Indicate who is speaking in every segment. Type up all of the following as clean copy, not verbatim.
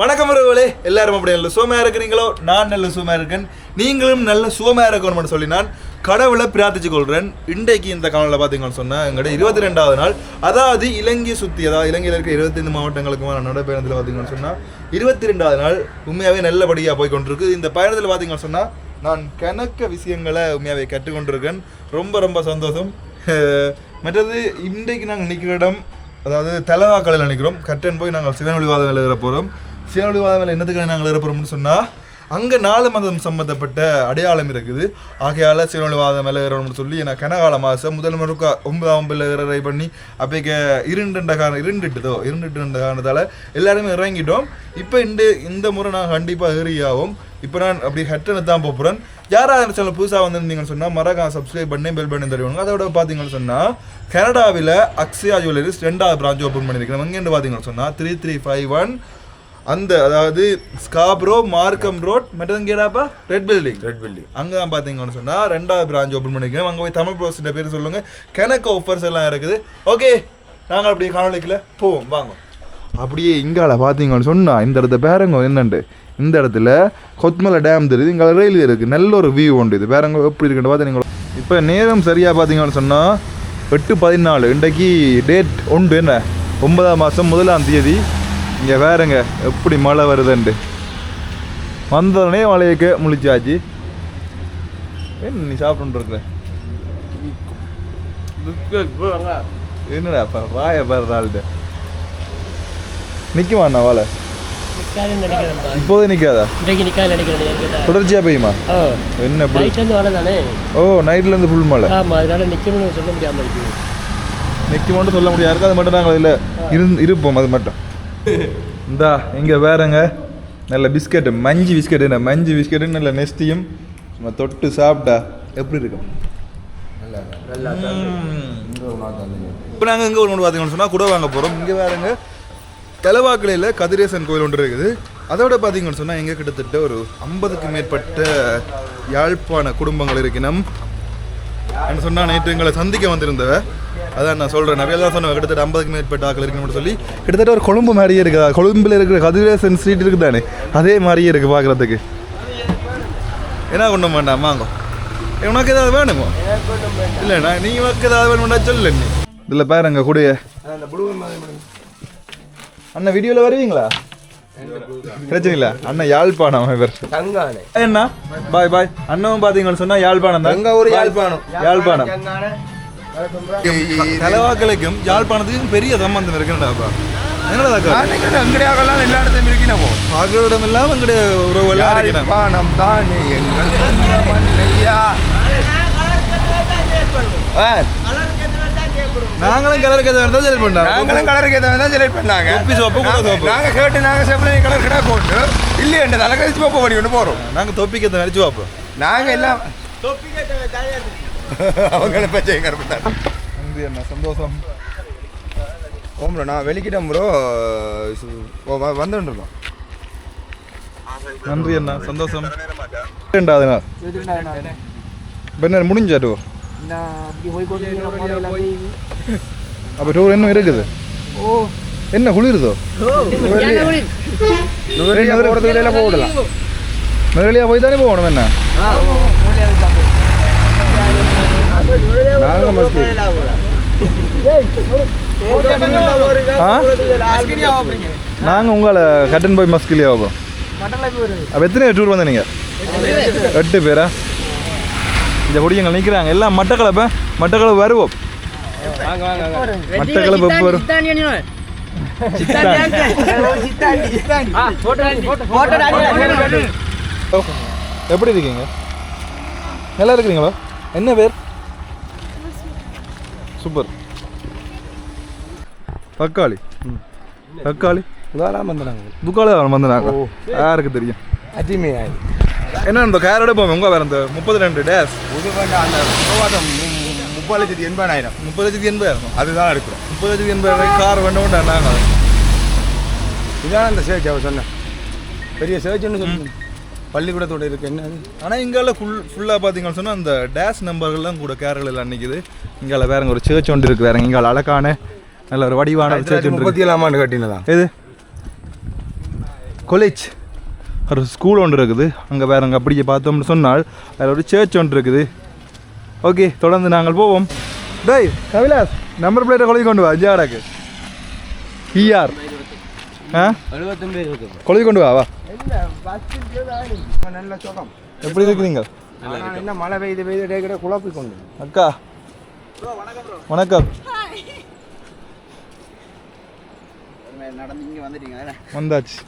Speaker 1: வணக்கம் உறவுகளே, எல்லாரும் அப்படி நல்ல சுகமாக இருக்கிறீங்களோ? நான் நல்ல சுகமாக இருக்கேன், நீங்களும் நல்ல சுகமாக இருக்கணும்னு சொல்லி நான் கடவுளை பிரார்த்திச்சு கொள்கிறேன். இன்றைக்கு இந்த காணொலியில் பார்த்தீங்கன்னு சொன்னால் எங்களோட 22வது நாள், அதாவது இலங்கை சுற்றி, அதாவது இலங்கையில் இருக்க 25 மாவட்டங்களுக்குமான நடைப்பயணத்தில் பார்த்தீங்கன்னு சொன்னால் 22வது நாள் உண்மையாகவே நல்லபடியாக போய் கொண்டிருக்கு. இந்த பயணத்தில் பார்த்தீங்கன்னு சொன்னால் நான் கணக்க விஷயங்களை உண்மையாகவே கற்றுக்கொண்டிருக்கேன். ரொம்ப ரொம்ப சந்தோஷம். மற்றது இன்றைக்கு நாங்கள் நிற்கிற இடம், அதாவது தலைவாக்கலையில் நினைக்கிறோம். கட்டன் போய் நாங்கள் சிவனொளிவாதம் வேலை ஏற போகிறோம். சிவனொளிவாதம் வேலை என்னத்துக்காக நாங்கள் ஏற போகிறோம்னு சொன்னால் அங்கே 4 மதம் சம்மந்தப்பட்ட அடையாளம் இருக்குது. ஆகையால் சிவனொளிவாதம் வேலை ஏறணும்னு சொல்லி நான் கனகால மாதம் முதல் முறைக்கு 9ஆம் ஏற பண்ணி அப்போக்க இருண்டுட்ட காரணத்தால் எல்லாருமே இறங்கிட்டோம். இப்போ இந்த முறை நான் கண்டிப்பாக ஏறியாகும். இப்போ நான் அப்படி ஹட்டனை தான் போகிறேன். யாராவது சேனல் புதுசாக வந்திருந்தீங்கன்னு சொன்னால் மறக்காம சப்ஸ்கிரைப் பண்ணி பெல் பண்ணி தருவாங்க. அதோட பார்த்தீங்கன்னு சொன்னால் கனடாவில் அக்ஷயா ஜுவல்லரிஸ் 2வது பிரான்ச் ஓப்பன் பண்ணியிருக்கிறேன். எங்கேன்னு பார்த்தீங்கன்னு சொன்னால் 3351 அந்த, அதாவது ஸ்காப்ரோ மார்க்கம் ரோட் மெட்டங்கேடாப்பா ரெட் பில்டிங் அங்கே தான் பார்த்தீங்கன்னு சொன்னால் 2வது பிரான்ச் ஓப்பன் பண்ணியிருக்கிறேன். அங்கே போய் தமிழ் ப்ரோஸின் பேர் சொல்லுங்கள். கணக்கு ஆஃபர்ஸ் எல்லாம் இருக்குது. ஓகே, நாங்கள் அப்படியே காணொலிக்குள்ள போவோம் வாங்க. அப்படியே இங்கால பார்த்தீங்கன்னு சொன்னால் இந்த இடத்த பேரங்க என்னண்டு, இந்த இடத்துல கொத்மலை டேம் தெரியுது. இங்கே ரயில்வே இருக்குது. நல்ல ஒரு வியூ உண்டு. இது பேரங்க எப்படி இருக்குன்னு பார்த்தீங்களா? இப்போ நேரம் சரியாக பார்த்தீங்கன்னு சொன்னால் 8/14. இன்றைக்கு டேட் உண்டு, என்ன 9ஆம் மாதம் 1ஆம் தேதி. இங்கே வேறுங்க எப்படி மழை வருதுண்டு வந்தோடனே மழையக்க முழிச்சாச்சு. என்ன நீ சாப்பிட்டுருக்குற என்னடா அப்போ வாய பாருடாள்கிட்ட நிற்குமாண்ணா வாழை இப்போதே நிற்காதா? தொடர்ச்சியாக பெய்யுமா? என்ன ஓ, நைட்லேருந்து ஃபுல் மழை நிற்குமான்னு சொல்ல முடியாது. அது மட்டும் நாங்கள் அதில் இருப்போம். அது மட்டும் இந்தா இங்கே வேறங்க நல்ல பிஸ்கெட்டு, மஞ்சு பிஸ்கெட்டு. என்ன மஞ்சு பிஸ்கெட்டு நல்ல நெஸ்டியும் சும்மா தொட்டு சாப்பிட்டா எப்படி இருக்கும்? இப்போ நாங்கள் இங்கே ஒன்று பார்த்தீங்கன்னு சொன்னால் கூட வாங்க போகிறோம். இங்கே வேறங்க தலைவாக்கலையில் கதிரேசன் கோயில் ஒன்று இருக்குது. அதோட பார்த்தீங்கன்னு சொன்னால் எங்கே கிட்டத்தட்ட ஒரு 50க்கும் மேற்பட்ட யாழ்ப்பாண குடும்பங்கள் இருக்கணும். என்ன சொன்னால் நேற்று எங்களை சந்திக்க வந்திருந்தவ, அதான் நான் சொல்கிறேன். நிறைய தான் சொன்னேன். கிட்டத்தட்ட 50க்கும் மேற்பட்ட ஆக்கள் இருக்கணும்னு சொல்லி கிட்டத்தட்ட ஒரு கொழும்பு மாதிரியே இருக்குதா? கொழும்பில் இருக்கிற கதிரேசன் ஸ்ட்ரீட் இருக்குது தானே, அதே மாதிரியே இருக்குது பார்க்குறதுக்கு. என்ன கொண்டு வேண்டாம் வாங்க. உனக்கு ஏதாவது வேணுமோ? இல்லைண்ணா நீங்கள் உனக்கு ஏதாவது வேணும்னா சொல்லு. நீ இதில் பாருங்க கூடிய அண்ணா வீடியோவில் வருவீங்களா? பிரச்சனை இல்லை அண்ணா, யாழ்ப்பாணம் இவர் என்ன பாய் பாய். அண்ணவும் பார்த்தீங்கன்னு சொன்னால் யாழ்ப்பாணம் தான். எங்கள் ஊர் யாழ்ப்பாணம். தலைவாக்கலைக்கும் யாழ்ப்பாணத்துக்கும் பெரிய சம்பந்தம் இருக்குன்னாப்பா. என்னடாக்கெல்லாம் எல்லா இடத்தையும் இருக்கணும். பார்க்குற இடம் இல்லாமல் எங்களுடைய உறவு எல்லாம் இருக்கணும். தானே எங்கள் நாங்களும் கலருக்கு எதாவது தான் செலக்ட் பண்ணாங்க. நாங்களும் கலருக்கு எதாவது தான் செலக்ட் பண்ணாங்க. தொப்பி சோப்பு கூட சோப்பு நாங்கள் கேட்டு நாங்கள் செப்பலை கலர் கிடா போட்டு இல்லையண்டு தலை கழிச்சு சோப்பு பண்ணி கொண்டு போகிறோம். நாங்கள் தொப்பிக்கு எத்தனை அடிச்சு பார்ப்போம். நாங்கள் எல்லாம் அவங்கள பச்சை கருப்பட்டாங்க. நன்றி அண்ணா, சந்தோஷம். ஓம்ரோ நான் வெளிக்கிட்டேன் ப்ரோ, வந்துருக்கோம். நன்றி அண்ணா, சந்தோஷம். 2வது நாள் பெண்ணர் முடிஞ்சா டூர்? அப்போ டூர் இன்னும் இருக்குது. என்ன குளிருதோ? போடலாம். நுரலியா போய் தானே போகணும். என்ன நாங்கள் உங்களை கட்டன் போய் மஸ்கிலியா போவோம். அப்போ எத்தனை டூர் வந்து நீங்கள்? 8 பேரா? இந்த பொடியங்கள் நிற்கிறாங்க எல்லாம். மட்டக்களப்பு வருவோம். மட்டக்களப்பு எப்போ வரும்? எப்படி இருக்கீங்க? நல்லா இருக்கிறீங்களா? என்ன பேர்? சூப்பர். தக்காளி வந்தாங்க. யாருக்கு தெரியும்? என்ன இந்த கேரோட போவோம். உங்க வேற இந்த 32 டேஸ் 30,80,000 அதுதான் எடுக்கிறோம். 30,80,000 கார் வேண்டாம். நாங்கள் இதான் அந்த சேர்ச் அவர் சொன்னேன். பெரிய சேர்ச்சுன்னு சொல்லி பள்ளிக்கூடத்தோடு இருக்குது என்ன. ஆனால் இங்கால ஃபுல்லாக பார்த்தீங்கன்னு சொன்னால் அந்த டேஷ் நம்பர்கள்லாம் கூட கேரளில் நிற்கிது. இங்கால வேறங்க ஒரு சேர்ச் ஒன்று இருக்குது. வேறங்க இங்கால அழகான நல்ல ஒரு வடிவான சர்ச்
Speaker 2: 37ஆம் ஆண்டு கட்டினதான்.
Speaker 1: இது காலேஜ் ஒரு ஸ்கூல் ஒன்று இருக்குது. அங்கே வேறு அங்கே அப்படியே பார்த்தோம்னு சொன்னால் அதில் ஒரு சர்ச் ஒன்று இருக்குது. ஓகே, தொடர்ந்து நாங்கள் போவோம். டேய் கவிலாஸ், நம்பர் பிளேட்டை கொலை கொண்டு வா. ஜாடாக்கு பிஆர் கொலை கொண்டு வா.
Speaker 2: நல்ல சுகம்.
Speaker 1: எப்படி இருக்கிறீங்க?
Speaker 2: என்ன மழை பெய்து குழப்பி கொண்டு.
Speaker 1: அக்கா வணக்கம். வந்தாச்சு.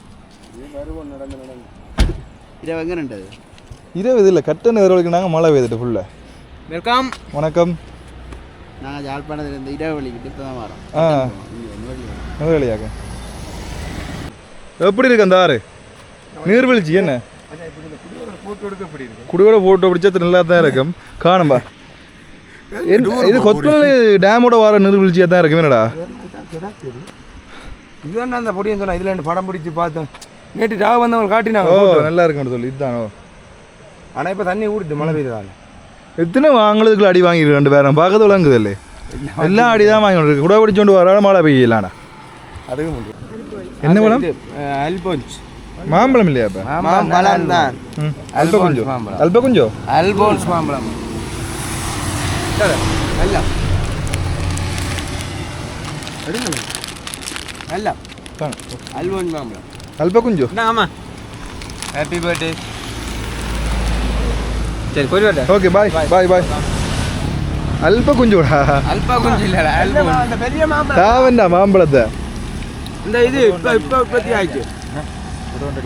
Speaker 1: இரவு இல்லை, கட்டண வரவழைக்கு நாங்கள் மழை பெய்துட்டு ஃபுல்லாக.
Speaker 2: வெல்கம்.
Speaker 1: வணக்கம்.
Speaker 2: நாங்கள் யாழ்ப்பாணத்துலேருந்து இரவு வலிக்கிட்டு இப்போ தான் வரோம்.
Speaker 1: நெல்வேலியாக்க எப்படி இருக்கு அந்த ஆறு நீர்வீழ்ச்சி? என்ன குடியோட போட்டோ பிடிச்சா நல்லா தான் இருக்கும். காணும்பா, இது கொத்தமல்லி டேமோட வர நீர்வீழ்ச்சியாக தான் இருக்கும். என்னடா
Speaker 2: இதுதான் அந்த பொடியும் சொன்னா. இதில் ரெண்டு படம் பிடிச்சி பார்த்தோம். நேற்று ராவ வந்தவங்க காட்டினாங்க.
Speaker 1: நல்லா இருக்குன்னு சொல்லி இதுதானோ.
Speaker 2: ஆனால் இப்போ தண்ணி ஊடுது மழை பெய்யுதாங்க.
Speaker 1: எத்தனை வாங்குறதுக்குள்ள அடி வாங்கிருக்கு 2 பேரும் பார்க்கறது விளங்குது இல்லை. எல்லாம் அடி தான் வாங்கி இருக்கு. கூட பிடிச்சோண்டு வர மழை பெய்யலாடா.
Speaker 2: அதுவும்
Speaker 1: என்ன பழம்?
Speaker 2: அல்போன்ஸ்
Speaker 1: மாம்பழம் இல்லையா? இப்போ
Speaker 2: மாம்பழம் தான்.
Speaker 1: அல்பகுஞ்சோ
Speaker 2: அல்போன்ஸ் மாம்பழம். நல்லா நல்லா அல்போன்ஸ் மாம்பழம்.
Speaker 1: அல்பகுஞ்சோ.
Speaker 2: ஆமாம். Happy birthday. சரி போய் வரேன்.
Speaker 1: ஓகே பாய் பாய் பாய். அல்பகுஞ்சோடா.
Speaker 2: அல்பகுஞ்சு இல்லை, அல்போன்ஸ். அந்த பெரிய மாம்பழம்.
Speaker 1: தாவண்டா மாம்பழத்தை.
Speaker 2: இந்த இது இப்போ உற்பத்தி ஆயிடுச்சு.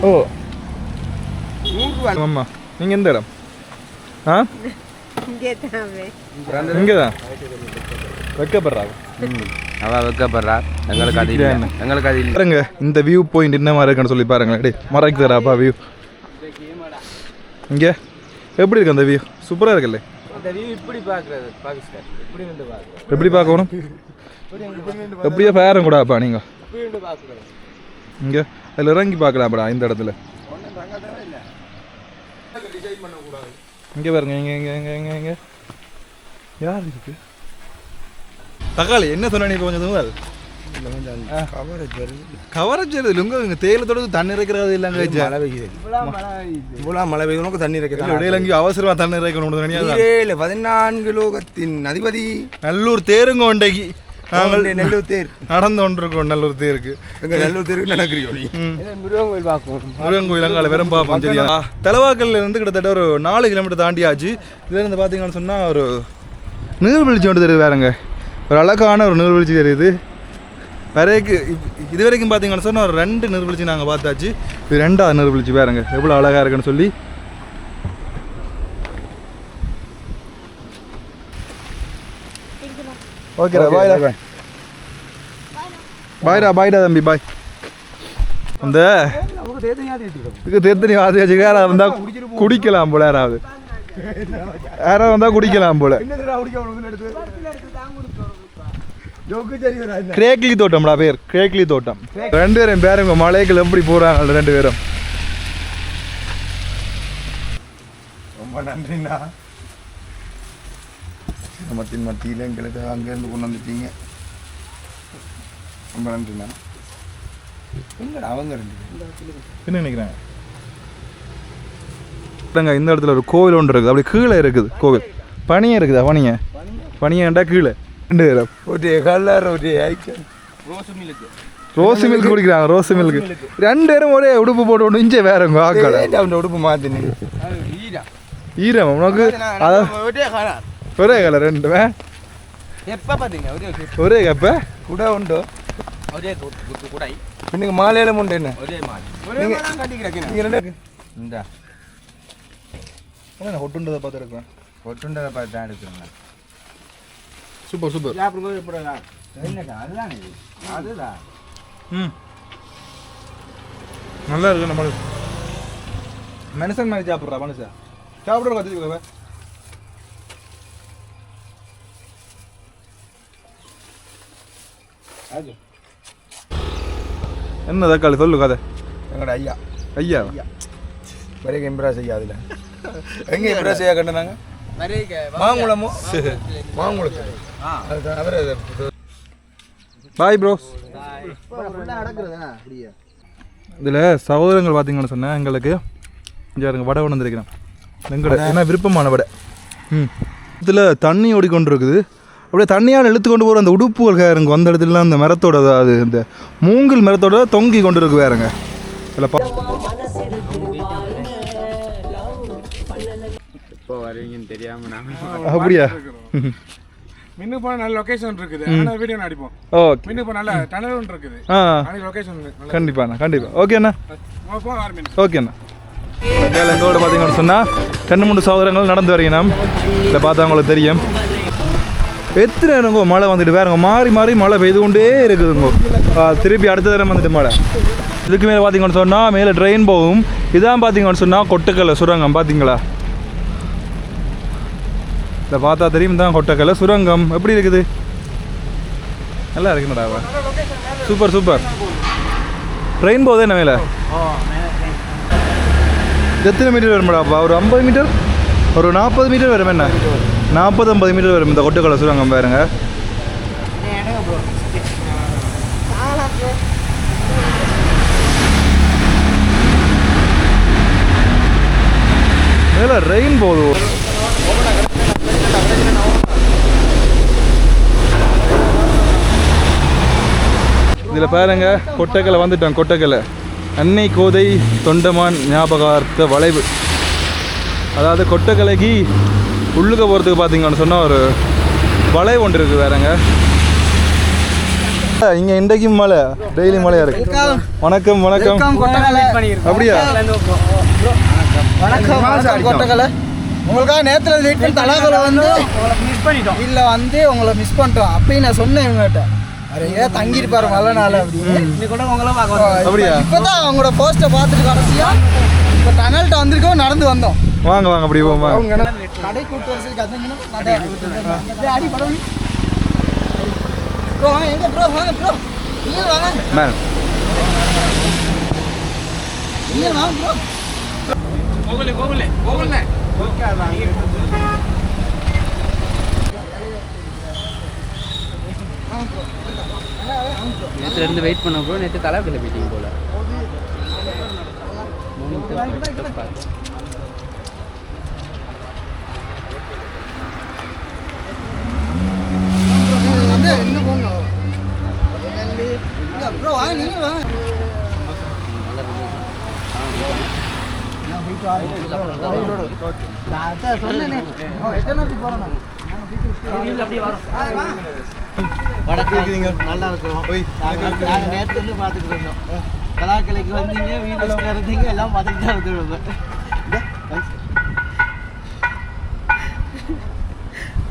Speaker 1: ஓ ஆமா. நீங்கள் எந்த இடம்? ஆ இங்கே தான் வைக்கப்படுறாங்க.
Speaker 2: அவள் வைக்கப்படுறா. எங்களுக்கு அது இல்லை, எங்களுக்கு அது இல்லை.
Speaker 1: பாருங்க இந்த வியூ பாயிண்ட் என்ன மாதிரி இருக்குன்னு சொல்லி பாருங்களேன். டே மறைக்கு தராப்பா வியூ. இங்கே எப்படி இருக்கு அந்த வியூ? சூப்பராக இருக்குல்ல.
Speaker 2: அந்த வியூ இப்படி பார்க்குறது பாகிஸ்தான். இப்படி வந்து பார்க்குறது.
Speaker 1: எப்படி பார்க்கணும்? எப்படியோ பேரம் கூடாப்பா நீங்கள் இங்கே அதில் இறங்கி பார்க்கலாம்டா இந்த இடத்துல. இங்கே பாருங்க. இங்கே இங்கே இங்கே இங்கே இங்கே யார் இருக்கு? தக்காளி என்ன சொன்ன நீ? கொஞ்சம் கவரேஜ் உங்க தேயிலத்தோட தண்ணி இறைக்கிறது இல்லைங்க.
Speaker 2: மழை பெய்யுது. இவ்வளோ மழை பெய்யுது. உனக்கு தண்ணி இறைக்கிறது
Speaker 1: இடையில அவசரமா தண்ணி இறைக்கணும்.
Speaker 2: 14 லோகத்தின் அதிபதி
Speaker 1: நல்லூர் தேருங்க ஒண்டைக்கு நாங்கள்
Speaker 2: நெல்லூர் தேர்
Speaker 1: நடந்து கொண்டிருக்கோம். நல்லூர் தேருக்கு
Speaker 2: நல்லூர் தேருக்கு நடக்கிறோம். முருகன் கோயில் பார்ப்போம்.
Speaker 1: முருகன் கோயில் அங்கால வெறும் பார்ப்போம். சரியா? தலைவாக்கல்ல இருந்து கிட்டத்தட்ட ஒரு 4 கிலோமீட்டர் தாண்டியாச்சு. இதுல இருந்து பார்த்தீங்கன்னு சொன்னால் ஒரு நீர்வீழ்ச்சி ஒன்று தெரியுது. வேறுங்க ஒரு அழகான ஒரு நீர்வீழ்ச்சி தெரியுது. இது வரைக்கும் பார்த்தீங்கன்னு சொன்னால் ஒரு 2 நீர்வீழ்ச்சி நாங்கள் பார்த்தாச்சு. இது 2வது நீர்வீழ்ச்சி. வேறுங்க எவ்வளோ அழகாக இருக்குன்னு சொல்லி. ஓகேடா பாய்டா. பாய்டா பாய்டா தம்பி பாய். அந்த இதுக்கு தேர்த்தனி வாசியாச்சு யாராவது வந்தால் குடிக்கலாம் போல. யாராவது வந்தால் குடிக்கலாம் போல. கிரேக்லி தோட்டம்டா பேர். கிரேக்லி தோட்டம். 2 பேரும் பேருங்க மலைகள் எப்படி போகிறாங்க 2 பேரும்.
Speaker 2: ரொம்ப நன்றிண்ணா. மத்தியில் எங்களுக்கு அங்கேருந்து கொண்டு வந்துட்டீங்க. ரொம்ப நன்றிண்ணா. எங்கடா அவங்க 2
Speaker 1: என்ன நினைக்கிறேன்? இந்த இடத்துல ஒரு கோவில் ஒன்று இருக்குது. அப்படி கீழே இருக்குது கோவில். பனியை இருக்குதா? பனியண்டா கீழே 2 பேரும்
Speaker 2: ஒரு கலர் ஒரு
Speaker 1: ரோஸ் மில்க் குடிக்கிறாங்க. ரோஸ் மில்க் 2 பேரும் ஒரே உடுப்பு போட்டு ஒன்று இஞ்சே வேறங்க ஆக்களை
Speaker 2: அவன் உடுப்பு மாற்றினு
Speaker 1: ஈரம் உனக்கு ஒரே கலர் 2
Speaker 2: எப்போ பார்த்தீங்க?
Speaker 1: ஒரே கப்ப
Speaker 2: கூட உண்டு. ஒரே குடை. நீங்கள் மாலையில உண்டு. என்ன ஒரே மாலை இந்த
Speaker 1: ஒட்டுண்டதை பார்த்துருக்கேன்.
Speaker 2: ஒட்டுண்டதை பார்த்து தான் எடுக்கிறேங்க.
Speaker 1: Super super.
Speaker 2: என்னக்கா அதுதான் இது. அதுதான்
Speaker 1: நல்லா இருக்கு. நம்ம மனுஷன் மாதிரி சாப்பிட்றா. மனுஷன் சாப்பிட்ற கற்றுக்கவே என்ன தக்காளி சொல்லு கதை.
Speaker 2: எங்களோட ஐயா
Speaker 1: ஐயா
Speaker 2: வரைக்கும் இம்ப்ரெஸ் ஐயா. அதில் எங்கே இம்ப்ரெஸ் ஐயா கண்டினாங்க? மாங்குளமோ மாங்குளத்து. அவரை
Speaker 1: பாய் ப்ரோஸ். இதில் சகோதரங்கள் பார்த்தீங்கன்னு சொன்னேன் எங்களுக்கு இங்கே வடை கொண்டு வந்திருக்கிறேன் எங்கட ஏன்னா விருப்பமான வடை. இதில் தண்ணி ஓடிக்கொண்டு இருக்குது. அப்படியே தண்ணியால் இழுத்து கொண்டு போகிற அந்த உடுப்புகள் வேறுங்க அந்த இடத்துல அந்த மரத்தோட அது இந்த மூங்கில் மரத்தோட தொங்கி கொண்டு இருக்கு வேறுங்க. இதில் அப்படியா
Speaker 2: மின்னு போன நல்ல லொகேஷன் இருக்குது. ஆனா வீடியோ அடிப்போம். ஓகே. மின்னு போன நல்ல டனல் ஒன்று இருக்குது. அந்த லொகேஷன்
Speaker 1: கண்டிப்பாண்ணா கண்டிப்பாக. ஓகேண்ணா ஓகேண்ணா. எங்களோட பார்த்தீங்கன்னு சொன்னால் 2-3 சகோதரங்கள் நடந்து வரீங்க. நாம் இதில் பார்த்தா உங்களுக்கு தெரியும் எத்தனை நேரங்கோ மழை வந்துட்டு வேறுங்க மாறி மாறி மழை பெய்து கொண்டே இருக்குதுங்கோ. திருப்பி அடுத்த தரம் வந்துட்டு மழை. இதுக்கு மேலே பார்த்தீங்கன்னு சொன்னால் மேலே ட்ரெயின் போகும். இதான் பார்த்தீங்கன்னு சொன்னால் கொட்டக்கல்லை சுரங்கம் பார்த்தீங்களா? இதை பார்த்தா தெரியும் தான் கொட்டக்கல்லை சுரங்கம் எப்படி இருக்குது. நல்லா இருக்குங்கடா. Super super. ட்ரெயின் போகுதே என்ன மேலே எத்தனை மீட்டர் வருமாடாப்பா? ஒரு 50 மீட்டர் ஒரு 40 மீட்டர் வரும். என்ன 40-50 மீட்டர் வரும் இந்த கொட்டக்கலை சுரங்கம் பாருங்க. மேலே ரெயின் போகுது. இதில் பாருங்க கொட்டக்கலை வந்துட்டோம். கொட்டக்கலை அன்னை கோதை தொண்டமான் ஞாபகார்த்த வளைவு. அதாவது கொட்டக்கலைக்கு உள்ளுக்க போகிறதுக்கு பார்த்தீங்கன்னு சொன்னால் ஒரு வளைவு ஒன்று இருக்குது வேறங்க. இங்கே இன்றைக்கும் மழை டெய்லி மழையாக இருக்கு. வணக்கம் வணக்கம். அப்படியா?
Speaker 3: வணக்கம் கொட்டக்கலை. உங்களுக்காக நேரத்தில் வெயிட் பண்ணி தலாக்களை வந்து மிஸ் பண்ணிட்டோம். இல்லை வந்து உங்களை மிஸ் பண்ணிட்டோம் அப்பயும் நான் சொன்னேன் இவங்ககிட்ட. அரையே தங்கியிருப்பாரு மழை நாள் அப்படின்னு கூட உங்களை
Speaker 1: அப்படியா?
Speaker 3: இப்போதான் அவங்களோட போஸ்ட்டை பார்த்துட்டு கடைசியாக இப்போ டனல்கிட்ட வந்திருக்கோம் நடந்து வந்தோம்.
Speaker 1: வாங்க வாங்க அப்படி போமா.
Speaker 3: கடை கூட்டு வரிசைக்கு அதுங்கன்னா அடி படம் ப்ரோ வாங்க. எங்கே ப்ரோ வாங்க ப்ரோ நீங்கள் வாங்க நீங்கள் வாங்க ப்ரோ.
Speaker 4: நேற்று இருந்து வெயிட் பண்ண ப்ரோ. நேற்று தலைப்பில் போயிட்டீங்க போல.
Speaker 3: இன்னும் போங்க ப்ரோ வாங்க நீங்கள் வாங்க.
Speaker 5: நல்லா இருக்கிறோம். நாங்கள் நேற்று பார்த்துட்டு இருந்தோம். கலாக்கலைக்கு வந்தீங்க, வீடு இருந்தீங்க, எல்லாம் பார்த்துட்டு தான் இருந்துருவோம்.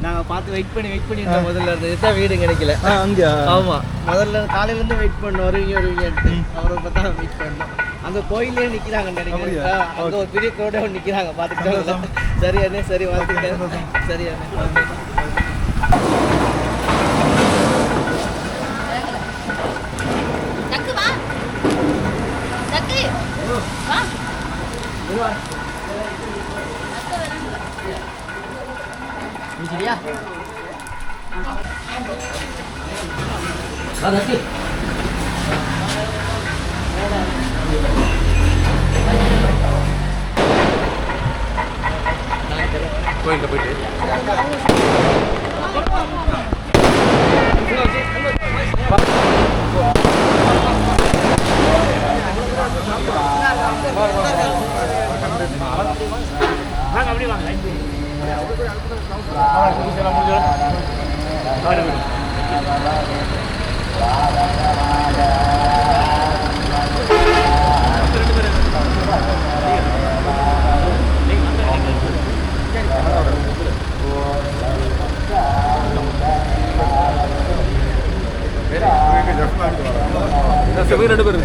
Speaker 5: நாங்கள் பார்த்து வெயிட் பண்ணி இருந்தோம். முதல்ல இருந்தது தான் வீடு கிடைக்கல.
Speaker 1: அங்கே
Speaker 5: ஆமாம், முதல்ல காலையிலேருந்து வெயிட் பண்ணோம். வருவீங்கன்ட்டு அவரை பார்த்தா வெயிட் பண்ணோம். அங்கே கோயிலே நிற்கிறாங்க நினைக்கிறேன். அங்கே ஒரு பெரிய கோடை நிற்கிறாங்க பார்த்துக்கிட்டோம். சரியானே சரி பார்த்துக்கிட்டேன். சரியானே சரியா?
Speaker 2: கோயிலில் போயிட்டு ரெண்டு பேர்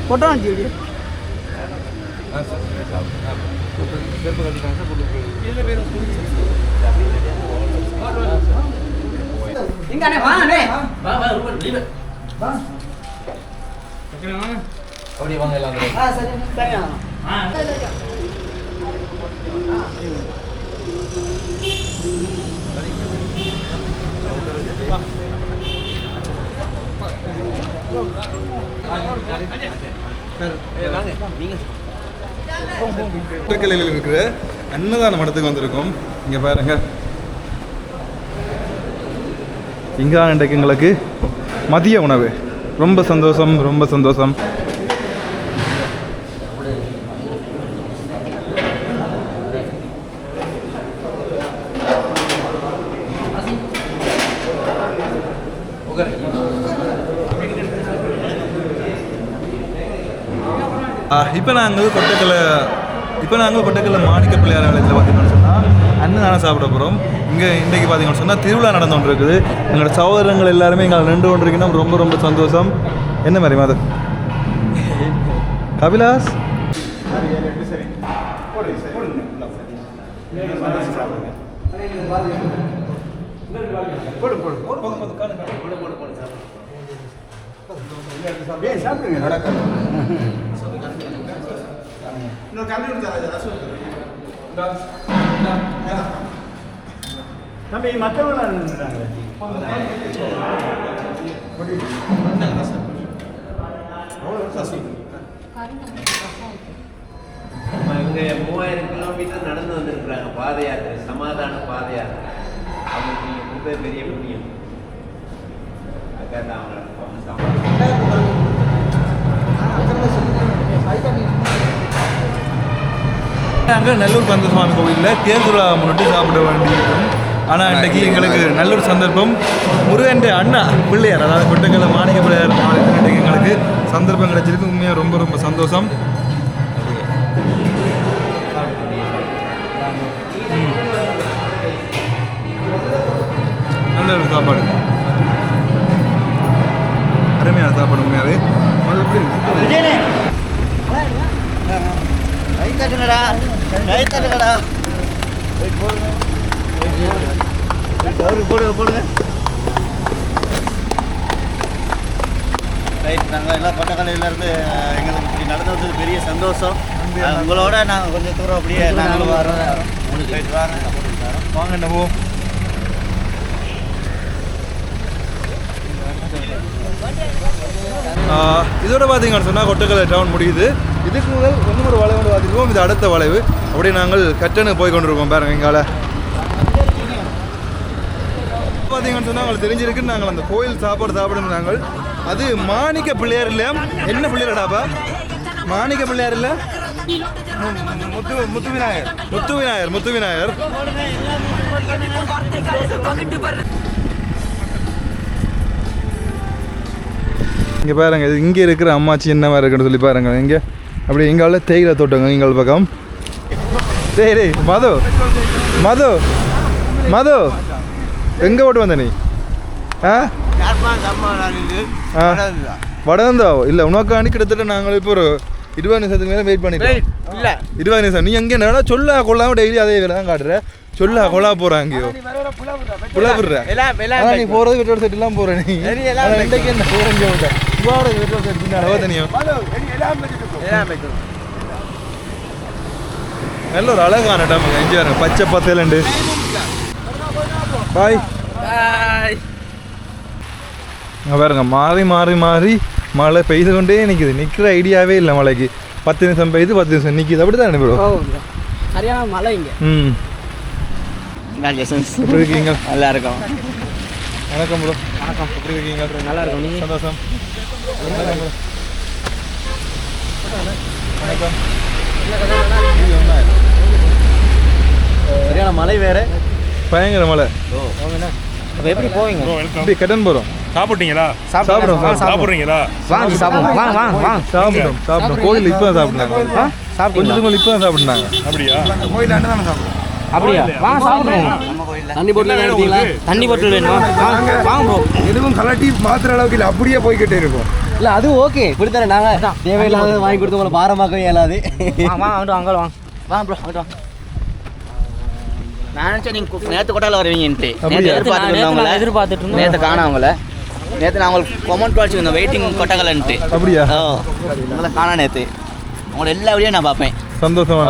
Speaker 3: போட்டோ அனுப்பிச்சு
Speaker 1: திருக்கலையில் இருக்கிற அன்னதான மடத்துக்கு வந்திருக்கோம். இங்கே பாருங்க, இங்கே இன்றைக்கு எங்களுக்கு மதிய உணவு. ரொம்ப சந்தோஷம், ரொம்ப சந்தோஷம். இப்போ நாங்கள் கொட்டக்கல்ல மாணிக்க பிள்ளையார் ஆலயத்தில் பார்த்தீங்கன்னு சொன்னால் அன்னதானம் சாப்பிட போகிறோம். இங்கே இன்றைக்கு பார்த்தீங்கன்னு சொன்னால் திருவிழா நடந்து கொண்டு இருக்குது. எங்களோட சகோதரங்கள் எல்லாருமே எங்களை நின்று கொண்டு இருக்கணும். ரொம்ப ரொம்ப சந்தோஷம். என்ன மாதிரி மாது கபிலாஸ்
Speaker 3: தம்பி மற்றவங்க
Speaker 6: இங்கே 3000 கிலோமீட்டர் நடந்து வந்திருக்கிறாங்க பாத யாத்திரை, சமாதான பாத யாத்திரை. அவங்களுக்கு நீங்கள் கொடுத்த பெரிய புண்ணியம். அதுக்காக அவங்களோட
Speaker 1: நாங்கள் நல்லூர் கந்தசுவாமி கோவிலில் தேர்திருவிழா முன்னிட்டு சாப்பிட வேண்டியிருக்கும். ஆனால் இன்றைக்கி எங்களுக்கு நல்ல ஒரு சந்தர்ப்பம். முருகன் அண்ணா பிள்ளையார், அதாவது கொட்டக்கல்ல மாணிக்க பிள்ளையார் இன்றைக்கு எங்களுக்கு சந்தர்ப்பம் கிடைச்சிருக்கு. உண்மையாக ரொம்ப ரொம்ப சந்தோஷம். நல்ல ஒரு சாப்பாடு, அருமையான சாப்பாடு. உண்மையாகவே
Speaker 3: போடுங்க. ரைட், நாங்கள் எல்லாம் கொட்டக்கலையிலேருந்து எங்களுக்கு இப்படி நடந்து வந்தது பெரிய சந்தோஷம். உங்களோட நாங்கள் கொஞ்சம் தூரம் அப்படியே நாங்களும் வரோம். ரைட், வாங்க என்னவோ.
Speaker 1: இதோட பார்த்தீங்கன்னு சொன்னால் கொட்டக்கலை டவுன் முடியுது. இதுக்கு முதல் இன்னும் ஒரு வளைவு பார்த்துருக்கோம். இது அடுத்த வளைவு. அப்படியே நாங்கள் கட்டணு போய் கொண்டிருக்கோம். பாருங்க, எங்கால பார்த்தீங்கன்னு சொன்னால் அவங்களுக்கு தெரிஞ்சிருக்கு. நாங்கள் அந்த கோயில் சாப்பாடு சாப்பிடணும். நாங்கள் அது மாணிக்க பிள்ளையார் இல்லை, என்ன பிள்ளையாடாப்பா? மாணிக்க பிள்ளையார் இல்லை, முத்து விநாயகர். இங்கே பாருங்க, இது இங்கே இருக்கிற அம்மாச்சி என்ன மாதிரி இருக்குன்னு சொல்லி பாருங்க. இங்கே அப்படி எங்கால தேயிலை தோட்டங்க எங்கள் பக்கம். டேய் மது எங்கே ஓட்டு வந்த நீ? வடந்தா இல்லை, உனக்காண்டி கிட்டத்தட்ட நாங்கள் இப்போ ஒரு 20 நிமிஷத்துக்கு மேலே வெயிட் பண்ணிட்டோம். இல்லை 20 நிமிஷம். நீ எங்கே என்னடா சொல்ல கொள்ளாம டெய்லி அதே வேலை தான் காட்டுற. சொல்ல கொள்ளா போகிறேன் அங்கேயோ புலப்படுற. நீ போகிறது விட்டோட செட்டுலாம் போகிற. நீ இன்றைக்கு என்ன போகிறேன் நல்ல ஒரு அழகான டம் எஞ்சி பாருங்க பச்சை பத்தேலண்டு பாய் பாருங்க மாறி மாறி மாறி மழை பெய்து கொண்டே நிற்குது நிற்கிற ஐடியாவே இல்லை மழைக்கு 10 நிமிஷம் பெய்யுது 10 நிமிஷம் நிற்கிது அப்படி தான் ப்ரோ
Speaker 5: சரியான மழை இங்க
Speaker 1: ம் எப்படி இருக்கீங்க
Speaker 5: நல்லா இருக்கும்
Speaker 1: வணக்கம் ப்ரோ வணக்கம் எப்படி இருக்கீங்க
Speaker 5: நல்லா இருக்கும் நீங்க
Speaker 1: சந்தோஷம் வணக்கம்
Speaker 5: சரியான மழை வேற
Speaker 1: பயங்கர மழை
Speaker 5: அப்ப எப்படி போவீங்க
Speaker 1: இப்படி கடன் போகிறோம்
Speaker 2: சாப்பிட்டீங்களா
Speaker 1: சாப்பிட்றோம்
Speaker 2: சாப்பிட்றீங்களா
Speaker 5: வாங்க சாப்பிடுவோம் வாங்க வாங்க வாங்க
Speaker 1: சாப்பிட்றோம் கோயில் இப்போ தான் சாப்பிட்னாங்க கொஞ்சத்துக்கு மேலே இப்போ தான் சாப்பிட்னாங்க
Speaker 2: அப்படியா
Speaker 5: அப்படியா வாங்க சாப்பிடுவோம் தண்ணி போட்டு எடுத்தீங்களா தண்ணி போட்டு வேணுமா வாங்க ப்ரோ
Speaker 3: எதுவும் கலட்டி மாத்திர அளவுக்கு இல்லை அப்படியே போய்கிட்டே இருக்கும்
Speaker 5: இல்ல அது ஓகே கொடுத்தாரு நாங்க தேவையில்லாத வாங்கி கொடுத்து உங்களை பாரமாக்கவே இயலாது வாங்க வாங்க அங்கே வாங்க வாங்க ப்ரோ அங்கிட்டு வாங்க நான் நினைச்சேன் நீங்க நேற்று கொட்டால வருவீங்கன்ட்டு எதிர்பார்த்துட்டு நேற்று காணோம் அவங்கள நேற்று நான் உங்களுக்கு கமெண்ட் படிச்சுருந்தேன் வெயிட்டிங் கொட்டகலன்ட்டு
Speaker 1: அப்படியா
Speaker 5: உங்களை காணா நேற்று உங்களை எல்லா வீடியோ நான் பார்ப்பேன்
Speaker 1: சந்தோஷமா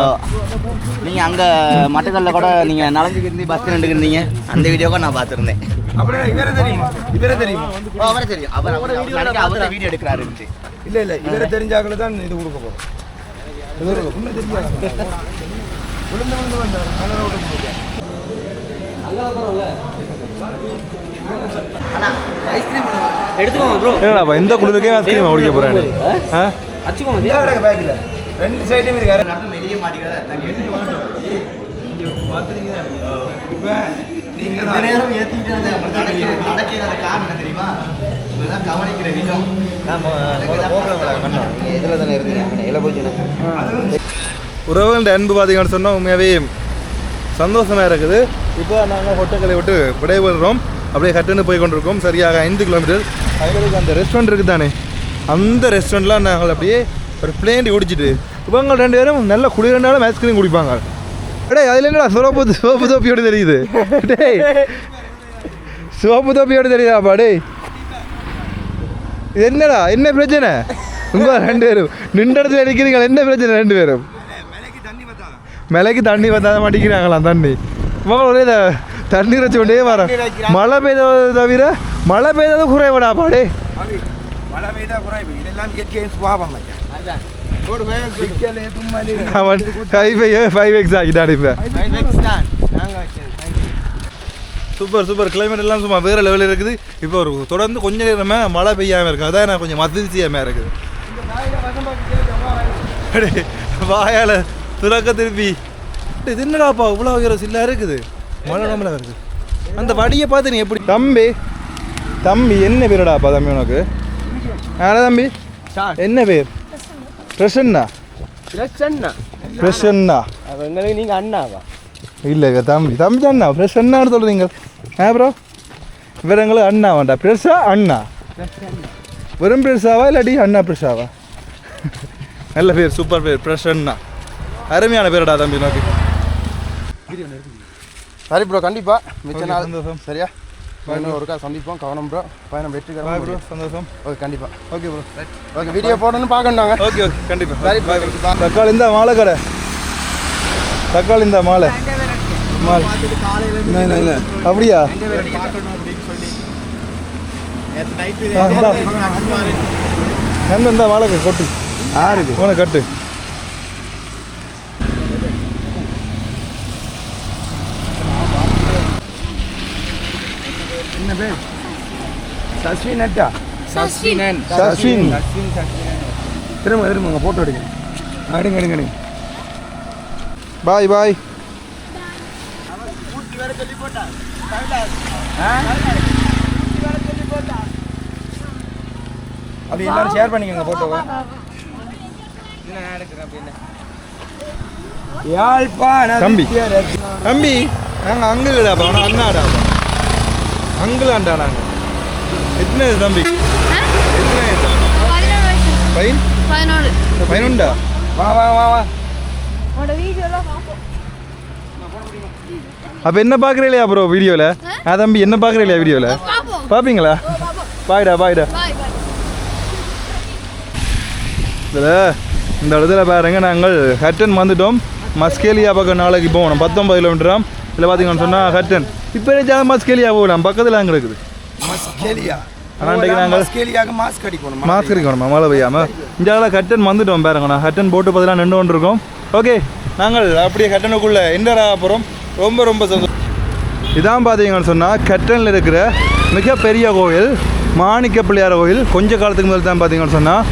Speaker 5: நீங்கள் அங்கே மட்டுக்கல்ல கூட நீங்கள் நடந்துக்கிட்டு பஸ் ஸ்டாண்டுக்கு இருந்தீங்க அந்த வீடியோவை நான் பார்த்துருந்தேன்
Speaker 3: அப்படியே இவரை தெரியுமா இவரை தெரியுமா
Speaker 5: அவரை தெரியும் அவர் வீடியோ எடுக்கிறாரு
Speaker 3: இல்லை இவரை தெரிஞ்சாக்களை தான் இது கொடுக்க போகிறோம்
Speaker 5: எடுத்துக்கோங்க ப்ரோ
Speaker 1: என்னடா இந்த குளிருக்கே ஐஸ்கிரீம் குடிக்க போகிறேன் ஆ
Speaker 5: வச்சுக்கோங்க
Speaker 3: ரெண்டு சைடும் இருக்காரு
Speaker 5: வெளியே மாட்டிக்கிறதா
Speaker 3: இப்போ நீங்கள்
Speaker 5: நேரம் ஏற்றிட்டு நடக்கிறது காரணம் தெரியுமா இதெல்லாம் கவனிக்கிற விதம் இதில் தானே இருந்தீங்க இல்லை போச்சு
Speaker 1: உறவுகள் அன்பு பார்த்தீங்கன்னு சொன்னால் உண்மையாகவே சந்தோஷமாக இருக்குது இப்போ நாங்கள் ஹோட்டல்களை விட்டு விடைபெறுறோம் அப்படியே கட்டுன்னு போய் கொண்டிருக்கோம் சரியாக 5 கிலோமீட்டர் அதுக்கு அந்த ரெஸ்டாரண்ட் இருக்குது தானே அந்த ரெஸ்டாரண்ட்லாம் நாங்கள் அப்படியே ஒரு பிளேண்டி குடிச்சிட்டு இவங்க 2 பேரும் நல்ல குளிர்னாலும் ஐஸ்கிரீம் குடிப்பாங்க டேய் அதில் என்னடா சோப்பு தோப்பியோடு தெரியுது டேய் சோப்பு தோப்பியோடு தெரியுதாப்பா டேய் இது என்னடா என்ன பிரச்சனை உங்கள் 2 பேரும் நின்ற இடத்துல நிற்கிறீங்களா என்ன பிரச்சனை 2 பேரும் மலைக்கு தண்ணி வந்தாத மாட்டேங்கிறாங்களாம் தண்ணி இவங்க ஒரே தண்ணி வச்சு கொண்டே வர மழை பெய்தது தவிர மழை பெய்தது குறைவடா பாடே
Speaker 3: மழை பெய்தா குறைவு இதெல்லாம் இயற்கையை சுபாவம்
Speaker 1: அவன் 5x ஆகிட்டான் இப்போ சூப்பர் கிளைமேட் எல்லாம் சும்மா வேறு லெவலில் இருக்குது இப்போ ஒரு தொடர்ந்து கொஞ்சம் நேரமாக மழை பெய்யாமல் இருக்குது அதான் நான் கொஞ்சம் மதிர்ச்சியாமல் இருக்குது வாயால் துறக்க திருப்பி இது என்னடாப்பா இவ்வளோ உயரம் சில்லாக இருக்குது மழை நம்மளாக இருக்குது அந்த வடியை பார்த்து நீ எப்படி தம்பி என்ன பேருடாப்பா தம்பி உனக்கு ஆனா தம்பி என்ன பேர் பிரசன்னா
Speaker 5: நீங்கள் அண்ணாவா
Speaker 1: இல்லை தம்பி அண்ணா பிரசன்னான்னு சொல்கிறீங்க ப்ரோ வேறு எங்களுக்கு அண்ணா வேண்டா பிரசா அண்ணா வெறும் பிரசாவா இல்லாட்டி அண்ணா பிரசாவா நல்ல பேர் சூப்பர் பேர் பிரசன்னா அருமையான பேருடா தம்பி நோக்கி
Speaker 3: சரி ப்ரோ கண்டிப்பாக மிச்ச நாள்
Speaker 1: சந்தோஷம்
Speaker 3: சரியா இன்னும் ஒருக்கா சந்திப்போம் கவனம் ப்ரோ பயணம் வெற்றிகரமாக
Speaker 1: ப்ரோ சந்தோஷம்
Speaker 3: ஓகே கண்டிப்பாக
Speaker 1: ஓகே ப்ரோ
Speaker 3: ஓகே வீடியோ போடணும்னு பார்க்கண்டாங்க
Speaker 1: ஓகே கண்டிப்பாக
Speaker 3: சரி பாய்
Speaker 1: தக்காளி இந்த மாலை கடை தக்காளி இந்த மாலை
Speaker 3: இல்லை
Speaker 1: அப்படியா இந்த வாழை கொட்டு
Speaker 3: யாருக்கு
Speaker 1: உனக்கு கட்டு
Speaker 3: என்ன பேர் சஸ்வின் அட்டா
Speaker 1: சஸ்வின்
Speaker 3: திரும்ப போட்டோ எடுங்க எடுங்க
Speaker 1: பாய்
Speaker 3: அப்படி எல்லாரும் ஷேர் பண்ணிக்கோங்க போட்டோவை
Speaker 1: தம்பி நாங்கள் அங்கிள்டாப்பா அவனை அண்ணாடாப்பா அங்கிளாண்டா நாங்கள் எத்தனை தம்பி பதினொண்டா
Speaker 3: வா
Speaker 1: அப்போ என்ன பார்க்குறீங்களா ப்ரோ வீடியோவில் தம்பி என்ன பார்க்குறீங்களா வீடியோவில் பார்ப்பீங்களா பாய்டா இதில் இந்த இடத்துல பாருங்க நாங்கள் ஹட்டன் வந்துட்டோம். மஸ்கேலியா பக்கம் நாளைக்கு போகணும் 19 கிலோமீட்டராம். இதில் பார்த்தீங்கன்னு சொன்னால் ஹட்டன் இப்போ நினைச்சாலும் மஸ்கேலியா போகலாம், பக்கத்தில் அங்கே இருக்குது. ஆனால் இன்றைக்கு நாங்கள் மாஸ்க் அடிக்கணுமா மழை பெய்யாமல் இந்த ஹட்டன் வந்துட்டோம் பாருங்கண்ணா. ஹட்டன் போட்டு பார்த்தீங்கன்னா நின்று கொண்டு இருக்கோம். ஓகே, நாங்கள் அப்படியே ஹட்டனுக்குள்ளே என்டர் ஆக போகிறோம். ரொம்ப ரொம்ப சந்தோஷம். இதான் பார்த்தீங்கன்னு சொன்னால் ஹட்டனில் இருக்கிற மிகப்பெரிய கோயில் மாணிக்க பிள்ளையார் கோயில். கொஞ்ச காலத்துக்கு முதல் தான் பார்த்தீங்கன்னு சொன்னால்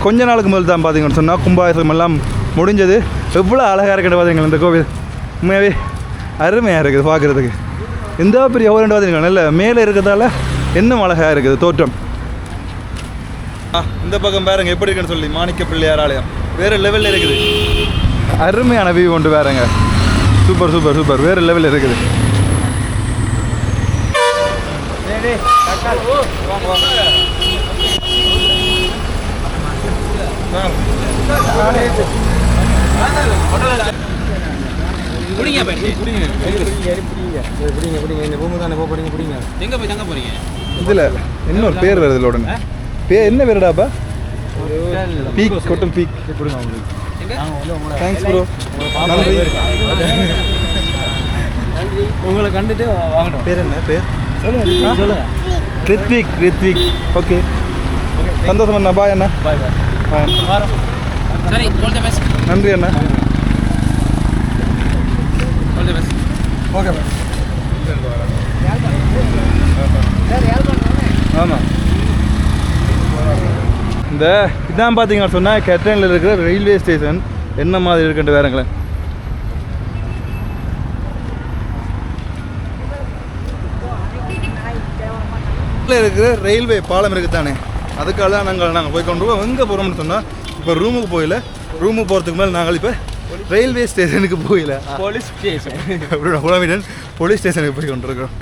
Speaker 1: கொஞ்ச நாளுக்கு முதல் தான் பார்த்தீங்கன்னு சொன்னால் கும்பாபிஷேகம் எல்லாம் முடிஞ்சது. எவ்வளோ அழகாக இருக்குது பார்த்தீங்களா இந்த கோவில். உண்மையாகவே அருமையாக இருக்குது பார்க்குறதுக்கு. எந்த பெரிய கோவில் பார்த்தீங்கன்னா நல்ல மேலே இருக்கிறதால இன்னும் அழகாக இருக்குது தோற்றம். இந்த பக்கம் பாருங்க எப்படி இருக்குன்னு சொல்லி மாணிக்க பிள்ளையார் ஆலயம் வேறு லெவலில் இருக்குது. அருமையான வியூ கொண்டு பாருங்க. சூப்பர் சூப்பர் சூப்பர் வேறு லெவலில் இருக்குது. இதில் இன்னொரு பேர் வருது உடனே. பேர் என்ன பேருடாப்பா? பீக் கொட்டும் பீக். Thanks bro. நன்றி.
Speaker 3: உங்களை கண்டுட்டு வாங்கணும்.
Speaker 1: பேர் என்ன பேர்?
Speaker 3: சொல்லுங்க.
Speaker 1: ரித்விக். ரித்விக். ஓகே, சந்தோஷம் அண்ணா. பாய் அண்ணா.
Speaker 3: பாய் பாய்.
Speaker 1: நன்றி அண்ணா. Okay bye. ஆமாம், இந்த இதான் பார்த்தீங்கன்னு சொன்னால் ஹட்டனில் இருக்கிற ரயில்வே ஸ்டேஷன் என்ன மாதிரி இருக்குன்ட்டு வேறுங்களேன். இருக்கிற ரயில்வே பாலம் இருக்குது தானே, அதுக்காக தான் நாங்கள் போய் கொண்டு போவோம். எங்கே போகிறோம்னு சொன்னால் இப்போ ரூமுக்கு போகல. ரூமுக்கு போகிறதுக்கு மேலே நாங்கள் இப்போ ரயில்வே ஸ்டேஷனுக்கு போகல,
Speaker 3: போலீஸ் ஸ்டேஷன்
Speaker 1: குளமிடன் போலீஸ் ஸ்டேஷனுக்கு போய் கொண்டிருக்கிறோம்.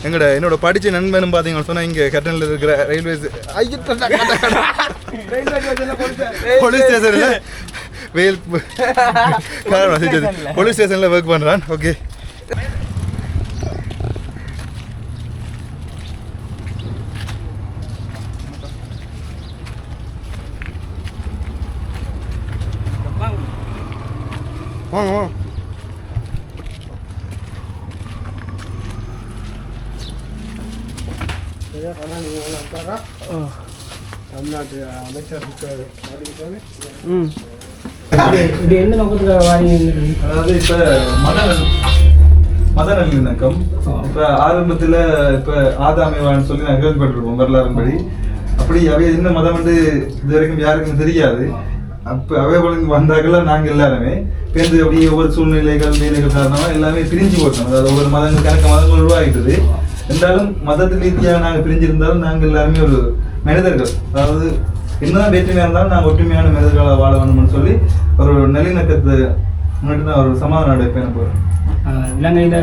Speaker 1: என்னோட படித்த நண்பனும் பார்த்தீங்கன்னு சொன்னால் இங்கே ஹட்டனில் இருக்கிற ரயில்வே போலீஸ் ஸ்டேஷனில் போலீஸ் ஸ்டேஷனில் ஒர்க் பண்ணுறான். ஓகே, வாங்க வாங்க.
Speaker 2: தமிழ்நாட்டு அமைச்சர்
Speaker 3: இது எந்த நோக்கத்துக்கு வாங்க?
Speaker 1: அதாவது இப்போ மத நல்லிணக்கம் இப்போ ஆரம்பத்தில் இப்போ ஆதாமிவான்னு சொல்லி நாங்கள் கேள்விப்பட்டிருப்போம் வரலாறுபடி. அப்படி அவை என்ன மதம் வந்து இது வரைக்கும் யாருக்கும் தெரியாது. அப்போ அவை வந்தாக்கெல்லாம் நாங்கள் எல்லாருமே பேருந்து அப்படியே ஒவ்வொரு சூழ்நிலைகள் வேலைகள் காரணமாக எல்லாமே பிரிஞ்சு போட்டோம். அதாவது ஒவ்வொரு மதங்கள் கணக்கு மதங்கள் உருவாகிட்டது. இருந்தாலும் மதத்து ரீதியாக நாங்கள் பிரிஞ்சிருந்தாலும் நாங்கள் எல்லாருமே ஒரு மனிதர்கள். அதாவது என்னதான் வேற்றுமையாக இருந்தாலும் நாங்கள் ஒற்றுமையான மனிதர்களாக வாழ வேணும்னு சொல்லி ஒரு நல்லிணக்கத்தை முன்னாடி தான் ஒரு சமாதான நாடு பேண போகிறோம்.
Speaker 3: இலங்கையில்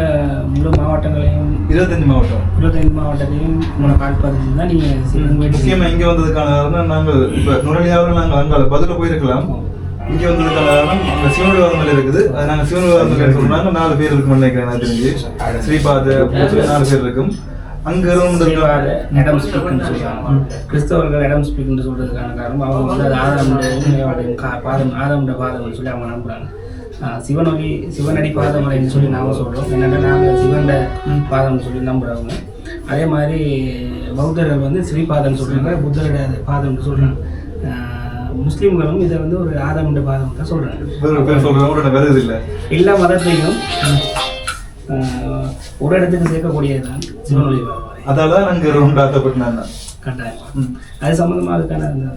Speaker 3: முழு மாவட்டங்களையும்
Speaker 1: 25
Speaker 3: மாவட்டத்தையும் உங்களை காட்பாடு தான் நீங்கள்
Speaker 1: முக்கியமாக இங்கே வந்ததுக்கான காரணம் நாங்கள் இப்போ நுரலியாவில் நாங்கள் அங்கே பதில போயிருக்கலாம். இங்கே வந்ததுக்கான காரணம் அந்த சிவனுடைய வாதமலை இருக்குது. அது நாங்கள் சிவனுடைய வாதமலை சொல்கிறாங்க 4 பேர் இருக்குன்னு நினைக்கிறேன். நான் தெரிஞ்சு ஸ்ரீபாத 4 பேர் இருக்கும். அங்கே
Speaker 3: இடம் ஸ்பீக்னு சொல்லுவாங்க. கிறிஸ்தவர்கள் இடம் ஸ்பீக்னு சொல்கிறதுக்கான காரணம் அவங்க வந்து அது ஆதாமுடைய பாதம்னு சொல்லி அவங்க நம்புகிறாங்க. சிவனடி பாதமலைன்னு சொல்லி நாங்கள் சொல்கிறோம். என்னென்னா நாங்கள் சிவனோட பாதம்னு சொல்லி நம்புகிறவங்க. அதே மாதிரி பௌத்தர்கள் வந்து ஸ்ரீபாதம்னு சொல்கிறாங்க, புத்தரோட பாதம்னு சொல்கிறாங்க. முஸ்லீம்களும் இதை வந்து ஒரு ஆதாமுடைய பாதம் தான் சொல்கிறாங்க. எல்லா மதத்தையும் ஒரு இடத்துக்கு சேர்க்கக்கூடியதுதான் சிவனுடைய பாதம்.
Speaker 1: அதான் நாங்கள் உண்டாக்கப்பட்டாங்க
Speaker 3: கட்டாயம். அது சம்மந்தமாக அதுக்கான அந்த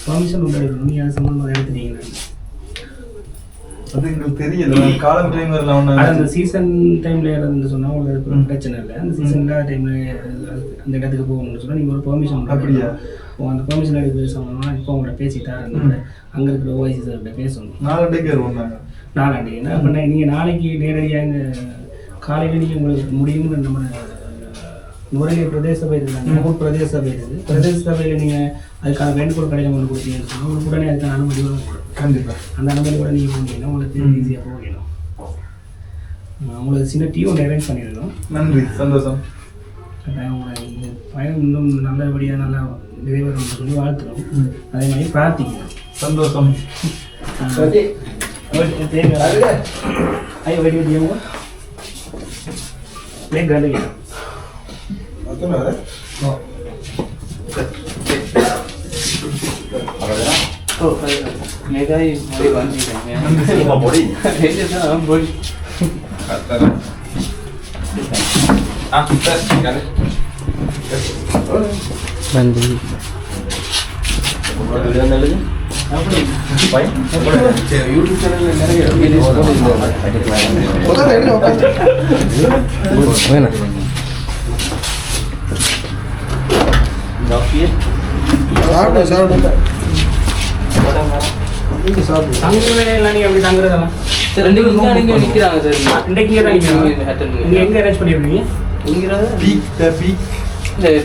Speaker 3: பர்மிஷன் உண்டு. நீங்கள் அது சம்மந்தமாக எடுத்துட்டீங்கன்னா
Speaker 1: அது எங்களுக்கு தெரியல. காலம் டைம்ல
Speaker 3: அந்த சீசன் டைம்ல இருந்து சொன்னா உங்களுக்கு பிரச்சனை இல்லை. அந்த சீசன்ல டைம்ல அந்த இடத்துக்கு போகணும்னு சொன்னா நீங்க ஒரு பெர்மிஷன்.
Speaker 1: அப்படியா?
Speaker 3: அந்த பெர்மிஷன் எடுக்க சொன்னா இப்போ உங்கள்ட்ட பேசிட்டாரு. அங்கே இருக்கிற ஓய்சி சார்கிட்ட பேசணும். 4 என்ன பண்ண நீங்கள் நாளைக்கு நேரடியாக இந்த காலையில் நீங்கள் உங்களுக்கு முடியும்னு நம்ம நுரையீரல் பிரதேச சபை இருக்குது, பிரதேச சபை இருக்குது. பிரதேச சபையில் நீங்கள் அதுக்கான வேண்டுகோள் கடிதம் ஒன்று கொடுத்தீங்கன்னு சொன்னால் உங்களுக்கு உடனே அதுக்கான அனுமதி வரும்.
Speaker 1: கண்டிப்பாக
Speaker 3: அந்த அனுமதி கூட நீங்கள் போகணும். உங்களுக்கு ஈஸியாக போகணும். உங்களுக்கு சின்ன டீ ஒன்று அரேஞ்ச் பண்ணிடணும்.
Speaker 1: நன்றி, சந்தோஷம்.
Speaker 3: கட்டாயம் உங்களை இந்த பயணம் இன்னும் நல்லபடியாக நல்லா நிறைவேறும் சொல்லி வாழ்த்துறோம். அதே மாதிரி பிரார்த்திக்கிறோம்.
Speaker 1: சந்தோஷம்.
Speaker 3: ஐயோ வெடி வெடியவங்க பிளேட் கண்டுங்க.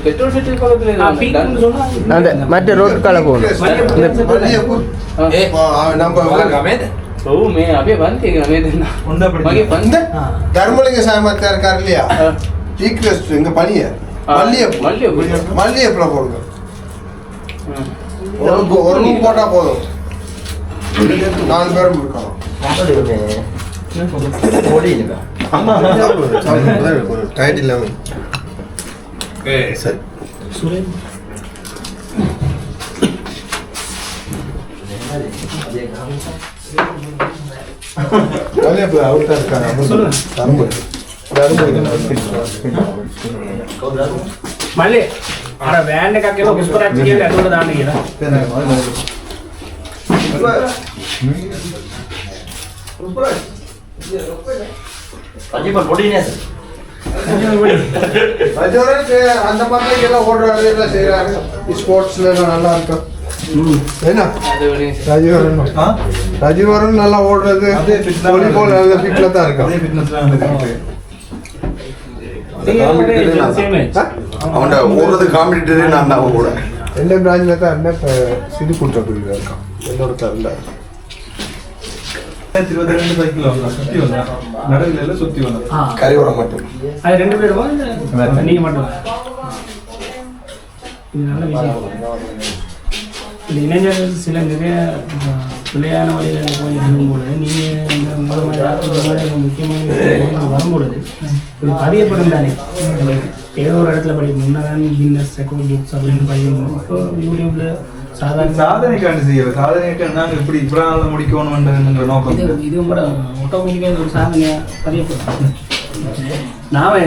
Speaker 4: பெட்ரோல் செட்டில் பக்கத்துல
Speaker 5: அந்த மற்ற ரோட் கால போகணும்.
Speaker 7: தர்மலிங்க சாமர்த்தியா இருக்காரு இல்லையா? டீக் ரெஸ்ட் இங்க பனிய மல்லிகைப்பூல போடுங்க. ஒரு ரூம் போட்டா போதும், 4 பேரும் இருக்கணும். டைட் இல்லாம சரி. அவுட்டா இருக்காங்க.
Speaker 3: மல்லி வேண்ட காக்கையில புஷ்பராட்சி அதோட தாண்டிக்கிறா
Speaker 7: அந்த மாதிரி எல்லாம் ஓடுறாரு, எல்லாம் செய்யறாரு. ஸ்போர்ட்ஸ்ல நல்லா இருக்கும். என்ன ரஜிவரன் நல்லா ஓடுறது, வாலிபால் நல்ல ஃபிட்ல தான் இருக்கும்.
Speaker 8: அவன் ஓடுறது காம்படிட்டரே நான் தான் கூட
Speaker 7: எந்த பிராஞ்சில தான் என்ன சிறு கூட்டத்தில் இருக்கான் என்னோட தரல.
Speaker 1: 22 சைக்கிள் சுத்தி வந்தா நடுவுல சுத்தி வந்தா
Speaker 8: கரையோரம் மட்டும்.
Speaker 3: அது 2 பேருமா நீங்க மட்டும்? இது நல்ல விஷயம். இது இளைஞர்கள் சில நிறைய பிள்ளையான வழியில் போய் இருக்கும்போது நீங்கள் இந்த மாதிரி முக்கியமான வரும்பொழுது இது பதியப்படும் தானே. ஏதோ ஒரு இடத்துல படிக்கணும். முன்னதான் கின்னஸ் ரெக்கார்ட் புக்ஸ் அப்படின்னு படிக்கணும். இப்போ யூடியூப்ல
Speaker 1: சாதனைக்காண்டி செய்யல, சாதனைக்காண்டி நாங்கள் இப்படி இப்படி முடிக்கணும்ன்ற நோக்கம்.
Speaker 3: இது கூட ஆட்டோமேட்டிக்காக ஒரு சாதனையாக பதியப்படும். நாம்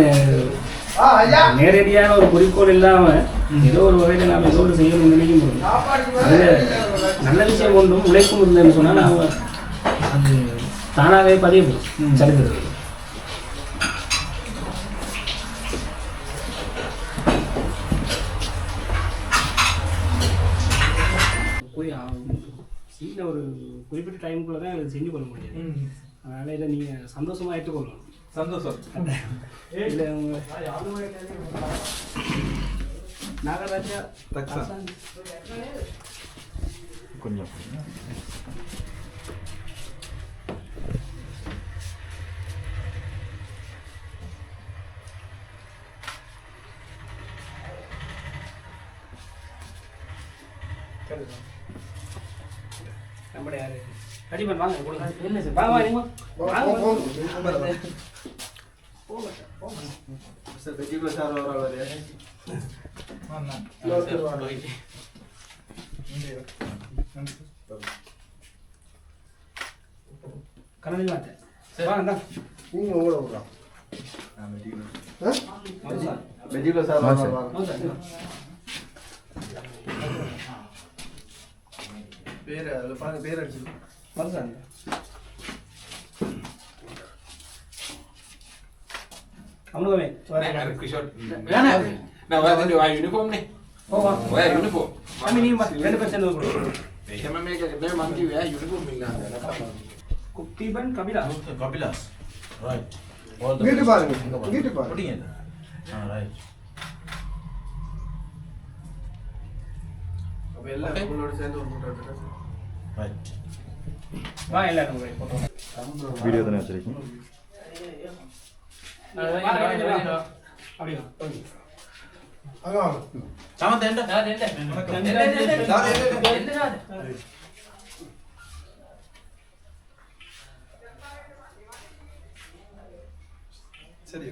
Speaker 3: நேரடியான ஒரு குறிக்கோள் இல்லாமல் ஏதோ ஒரு வகையில் நாம் ஏதோ ஒரு செய்யணும்னு நினைக்கும் போது அது நல்ல விஷயம் ஒன்றும் உழைக்கும் இருந்ததுன்னு சொன்னால் நாம் அது தானாகவே பதியப்படும் சரித்திரம். போய் சீட்டில் ஒரு குறிப்பிட்ட டைமுக்குள்ளே தான் எனக்கு செஞ்சு கொள்ள முடியாது. அதனால் இதை நீங்கள் சந்தோஷமாக ஏற்றுக்கொள்ளணும்.
Speaker 1: சந்தோஷம்.
Speaker 3: இல்லை நாகராஜா
Speaker 1: கொஞ்சம்
Speaker 3: நம்முடைய யாரு அடிமன் வாங்க கொடுங்க. என்ன சார் வாங்க வாங்க வாங்க கண்ணி மாட்டேன் வாங்க
Speaker 7: நீங்க ஓட விடுறோம். பேர் அதில் பாருங்க, பேர் அடிச்சு மறந்தாங்க.
Speaker 3: அவனுமே
Speaker 4: யூனிஃபார்ம் நீ யூனிஃபார்ம்
Speaker 3: ரெண்டு பேர் சேர்ந்து குட்டிபன் கபிலா
Speaker 1: கபிலாஸ் ரைட்.
Speaker 7: வீட்டு பாருங்க, வீட்டு பாருங்க.
Speaker 1: ரைட்.
Speaker 7: அப்ப எல்லாம் உங்களோட சேர்ந்து ஒரு போட்டோ எடுத்துட்டு
Speaker 1: ரைட்.
Speaker 3: வா எல்லாரும் போட்டோ
Speaker 1: வீடியோ தானே வச்சிருக்கீங்க.
Speaker 3: அப்படியே
Speaker 7: அங்க
Speaker 1: சரி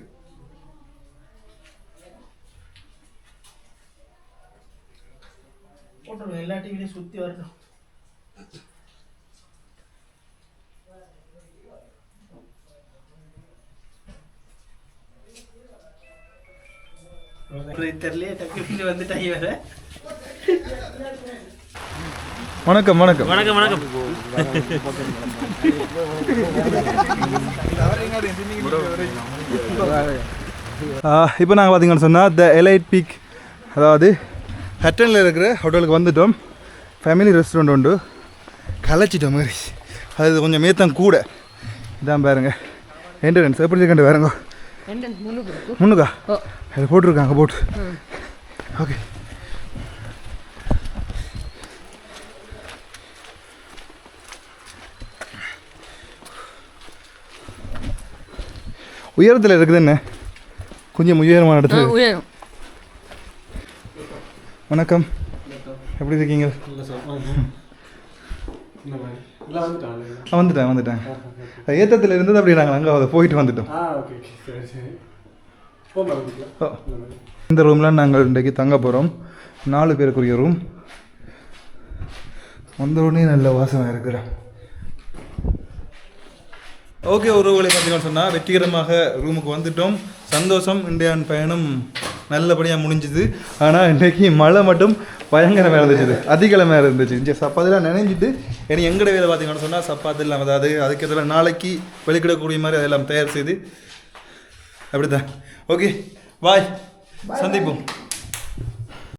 Speaker 5: போட்டுருங்க எல்லா டிவிலையும் சுற்றி வரணும். தெரியலையே டக்கு வந்துட்டாங்க வேற.
Speaker 1: வணக்கம் வணக்கம்
Speaker 5: வணக்கம் வணக்கம்.
Speaker 1: இப்போ நாங்கள் பார்த்தீங்கன்னு சொன்னால் த எலைட் பீக், அதாவது ஹட்டனில் இருக்கிற ஹோட்டலுக்கு வந்துட்டோம். ஃபேமிலி ரெஸ்டாரண்ட் உண்டு, கலைச்சிட்டோம் மாதிரி. அது கொஞ்சம் மேத்தம் கூட. இதான் பாருங்க என்ட்ரன்ஸ் எப்படி இருக்கண்டு பாருங்க. முன்னுக்கா அது போட்டிருக்காங்க போட்டு. ஓகே உயரத்தில் இருக்குது என்ன, கொஞ்சம் உயரமான இடத்துல. வணக்கம், எப்படி இருக்கீங்க? வந்துட்டேன். ஏத்தத்தில் இருந்தது அப்படி நாங்கள் அங்கே அதை போயிட்டு வந்துட்டோம். இந்த ரூமில் நாங்கள் இன்றைக்கு தங்க போகிறோம். 4 பேருக்குரிய ரூம். வந்த உடனே நல்ல வாசமாக இருக்கிறேன். ஓகே, உறவுகளை பார்த்தீங்கன்னு சொன்னால் வெற்றிகரமாக ரூமுக்கு வந்துட்டோம். சந்தோஷம். இந்தியான் பயணம் நல்லபடியாக முடிஞ்சுது. ஆனால் இன்றைக்கி மழை மட்டும் பயங்கரமாக இருந்துச்சு, அதிகளமாக இருந்துச்சு. இங்கே சப்பாத்திலாம் நினைஞ்சிட்டு ஏன்னா எங்கட வேலை பார்த்தீங்கன்னு சொன்னால் சப்பாத்தி இல்லாமல், அதாவது அதுக்கு எதில் நாளைக்கு வெளிக்கிடக்கூடிய மாதிரி அதெல்லாம் தயார் செய்து அப்படி தான். ஓகே பாய், சந்திப்போம்.